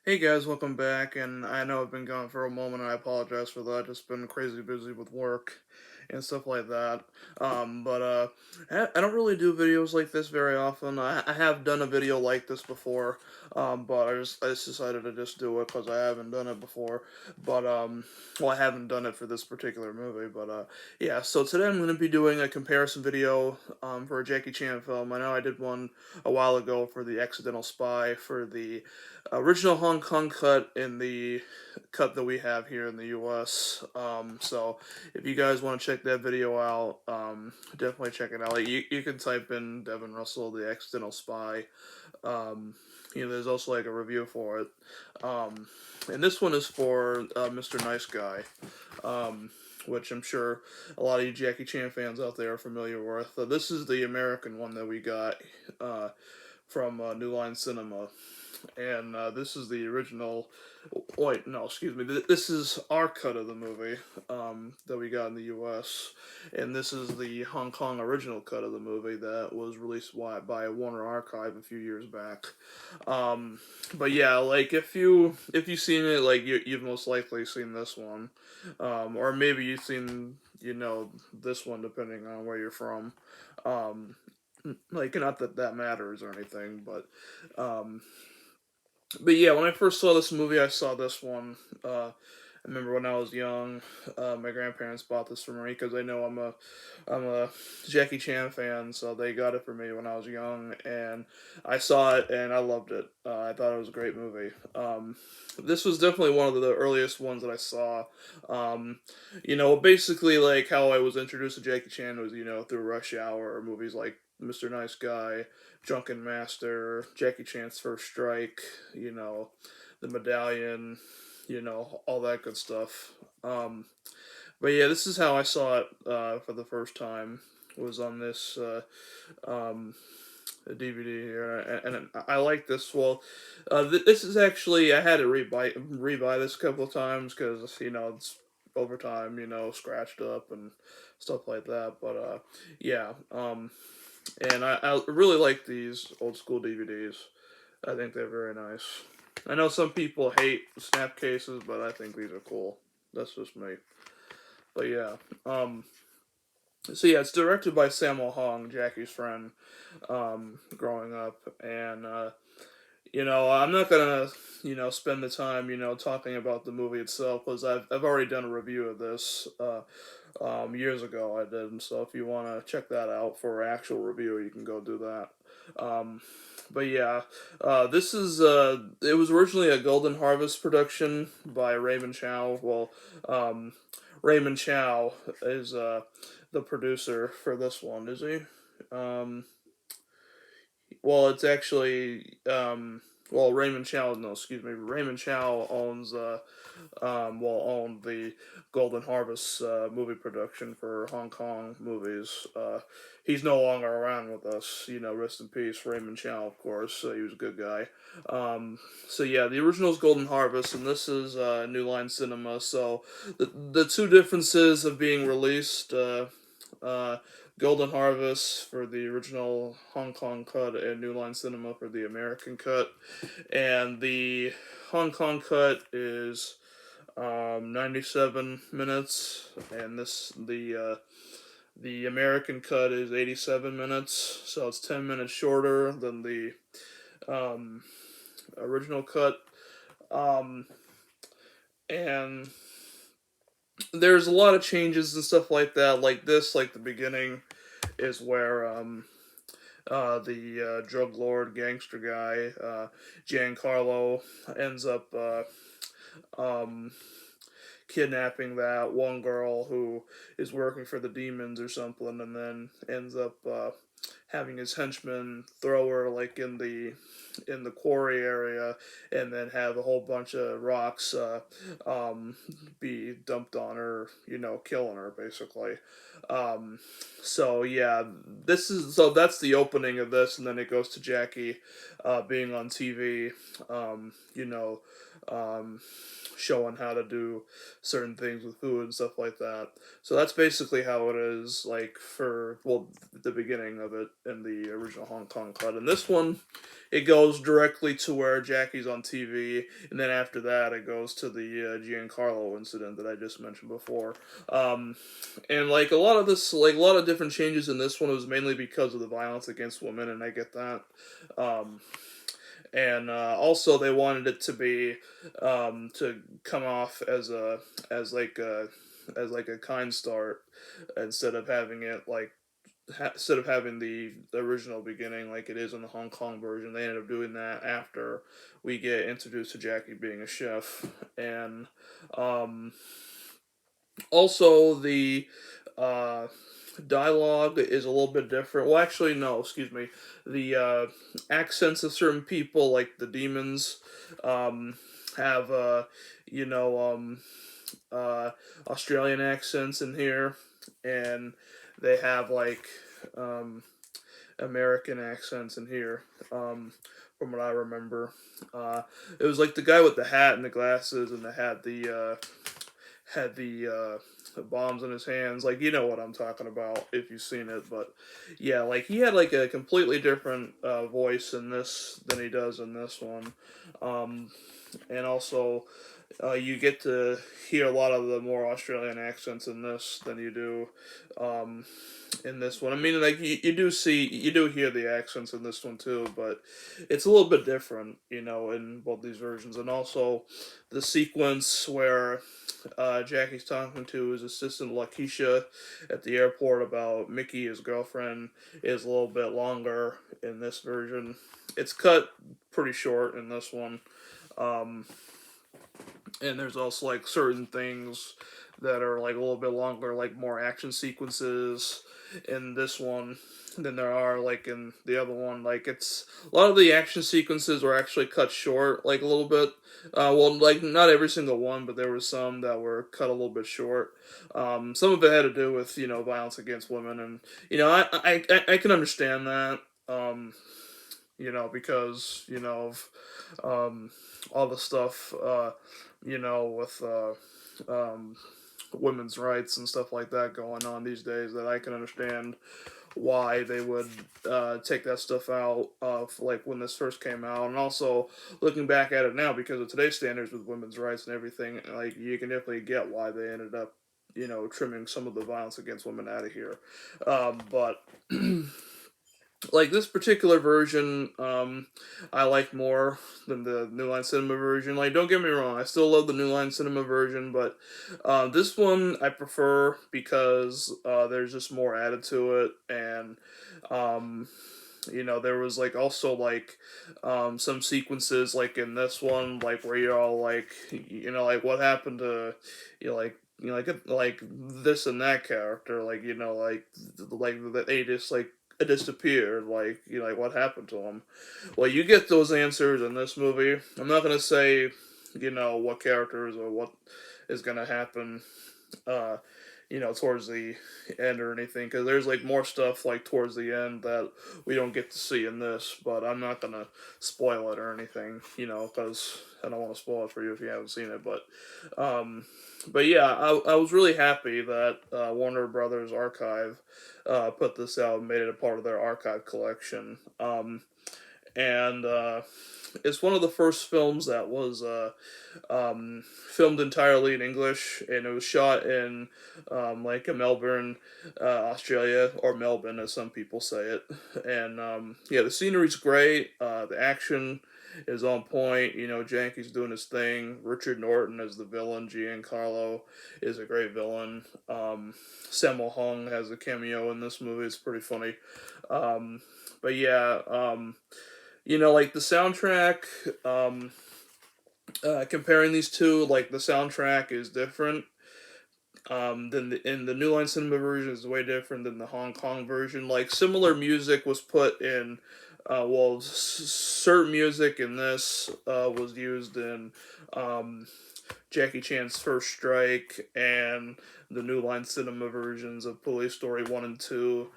Hey guys, welcome back. And I know I've been gone for a moment. I apologize for that. Just been crazy busy with work and stuff like that. But I don't really do videos like this very often. I have done a video like this before, but I just decided to just do it because I haven't done it before. But well, I haven't done it for this particular movie. But yeah. So today I'm going to be doing a comparison video for a Jackie Chan film. I know I did one a while ago for The Accidental Spy for the original Hong Kong cut in the cut that we have here in the U.S. So if you guys want to check that video out, definitely check it out. Like, you can type in Devin Russell, The Accidental Spy. Um, there's also like a review for it. And this one is for Mr. Nice Guy. Which I'm sure a lot of you Jackie Chan fans out there are familiar with. This is the American one that we got uh, from New Line Cinema, and this is the original. Wait, no, excuse me. This is our cut of the movie that we got in the U.S., and this is the Hong Kong original cut of the movie that was released by Warner Archive a few years back. Um, but yeah, like if you've seen it, like you've most likely seen this one, or maybe you've seen this one depending on where you're from. Um, like not that that matters or anything, um, but yeah, when I first saw this movie, I saw this one. I remember when I was young, my grandparents bought this for me because they know I'm a Jackie Chan fan, so they got it for me when I was young, and I saw it and I loved it. I thought it was a great movie. This was definitely one of the earliest ones that I saw. Basically like how I was introduced to Jackie Chan was through Rush Hour or movies like Mr. Nice Guy, Drunken Master, Jackie Chan's First Strike, the Medallion, all that good stuff. But yeah, this is how I saw it for the first time. Was on this um, DVD here, and I like this. Well, this is actually I had to rebuy this a couple of times because it's over time, scratched up and stuff like that. But yeah, and I really like these old school DVDs. I think they're very nice. I know some people hate snap cases, but I think these are cool. That's just me. But yeah, so yeah, it's directed by Sammo Hung, Jackie's friend, growing up, and I'm not gonna spend the time talking about the movie itself because I've already done a review of this years ago. I did, so if you want to check that out for an actual review, you can go do that. Um, but yeah, this is it was originally a Golden Harvest production by Raymond Chow. Well, um, Raymond Chow is the producer for this one, is he? Um, well, it's actually Raymond Chow. No, excuse me. Raymond Chow owns owned the Golden Harvest movie production for Hong Kong movies. He's no longer around with us. Rest in peace, Raymond Chow. Of course, he was a good guy. So yeah, the original is Golden Harvest, and this is New Line Cinema. So the two differences of being released. Uh, Golden Harvest for the original Hong Kong cut and New Line Cinema for the American cut. And the Hong Kong cut is 97 minutes, and the American cut is 87 minutes, so it's 10 minutes shorter than the um, original cut. Um, and there's a lot of changes and stuff like that. Like this, like the beginning is where the drug lord gangster guy Giancarlo ends up um, kidnapping that one girl who is working for the demons or something, and then ends up having his henchmen throw her like in the quarry area, and then have a whole bunch of rocks um, be dumped on her, killing her basically. Um, so yeah, that's the opening of this, and then it goes to Jackie being on TV, um, you know, um, showing how to do certain things with food and stuff like that. So that's basically how it is, like for the beginning of it in the original Hong Kong cut. And this one, it goes directly to where Jackie's on TV, and then after that, it goes to the Giancarlo incident that I just mentioned before. Um, and like a lot of this, like a lot of different changes in this one was mainly because of the violence against women, and I get that. Um, and also they wanted it to be to come off as like a as like a kind start instead of having it like instead of having the original beginning like it is in the Hong Kong version. They ended up doing that after we get introduced to Jackie being a chef. And um, also the uh, dialogue is a little bit different. Well, actually, no, excuse me. The accents of certain people, like the demons, um, have you know Australian accents in here, and they have like um, American accents in here. From what I remember, it was like the guy with the hat and the glasses, and the hat had the bombs in his hands. Like, you know what I'm talking about if you've seen it. But yeah, like he had like a completely different voice in this than he does in this one. Um, and also, you get to hear a lot of the more Australian accents in this than you do um, in this one. I mean, like you do hear the accents in this one too, but it's a little bit different, you know, in both these versions. And also, the sequence where Jackie's talking to his assistant Lakeisha at the airport about Mickey, his girlfriend, is a little bit longer in this version. It's cut pretty short in this one. Um, and there's also like certain things that are like a little bit longer, like more action sequences in this one than there are like in the other one. Like it's a lot of the action sequences were actually cut short, like a little bit. Well, like not every single one, but there were some that were cut a little bit short. Some of it had to do with violence against women, and I can understand that. Because of um, all the stuff, with women's rights and stuff like that going on these days, that I can understand why they would take that stuff out of like when this first came out. And also looking back at it now, because of today's standards with women's rights and everything, like you can definitely get why they ended up trimming some of the violence against women out of here. But like this particular version, I like more than the New Line Cinema version. Like, don't get me wrong, I still love the New Line Cinema version, but this one I prefer because there's just more added to it, and um, there was like also like some sequences like in this one, like where you're all like, like what happened to, like this and that character, like that they just like disappeared, like like what happened to him. Well, you get those answers in this movie. I'm not gonna say what characters or what is gonna happen uh towards the end or anything, because there's like more stuff like towards the end that we don't get to see in this, but I'm not gonna spoil it or anything, because I don't want to spoil it for you if you haven't seen it. Um but yeah, I was really happy that Warner Brothers Archive put this out and made it a part of their archive collection. And It's one of the first films that was filmed entirely in English, and it was shot in like a Melbourne, Australia, or Melbourne as some people say it. And yeah, the scenery's great. The action is on point. Jankie's doing his thing. Richard Norton as the villain. Giancarlo is a great villain. Sammo Hung has a cameo in this movie. It's pretty funny. But yeah, like the soundtrack, comparing these two, like the soundtrack is different. Than in the New Line Cinema version is way different than the Hong Kong version. Like similar music was put in, certain music in this was used in Jackie Chan's First Strike and the New Line Cinema versions of Police Story 1 and 2.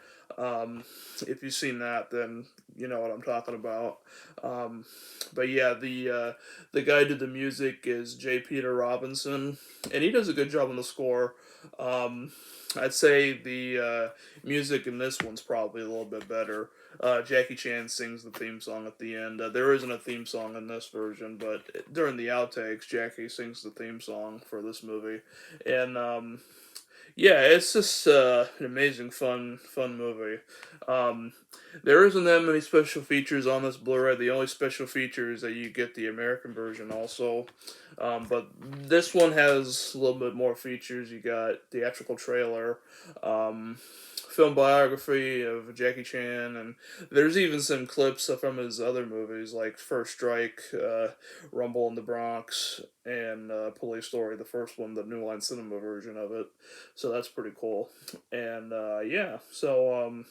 If you've seen that, then you know what I'm talking about. Um, but yeah, the guy who did the music is J. Peter Robinson, and he does a good job on the score. Um, I'd say the music in this one's probably a little bit better. Jackie Chan sings the theme song at the end. There isn't a theme song in this version, but during the outtakes, Jackie sings the theme song for this movie, and yeah, it's just an amazing, fun movie. Um, there isn't that many special features on this Blu-ray. The only special feature is that you get the American version also. But this one has a little bit more features. You got theatrical trailer, um, film biography of Jackie Chan, and there's even some clips from his other movies like First Strike, Rumble in the Bronx, and Police Story, the first one, the New Line Cinema version of it. So that's pretty cool. And yeah, so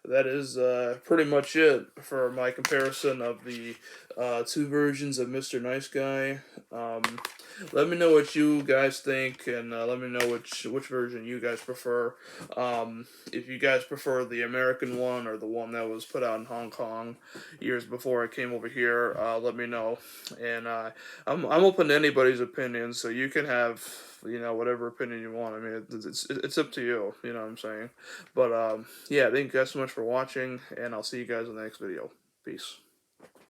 that is pretty much it for my comparison of the two versions of Mr. Nice Guy. Um, let me know what you guys think, and let me know which version you guys prefer. If you guys prefer the American one or the one that was put out in Hong Kong years before I came over here, let me know. And I'm open to anybody's opinion, so you can have whatever opinion you want. I mean, it's up to you. You know what I'm saying? But yeah, thank you guys so much for watching, and I'll see you guys in the next video. Peace.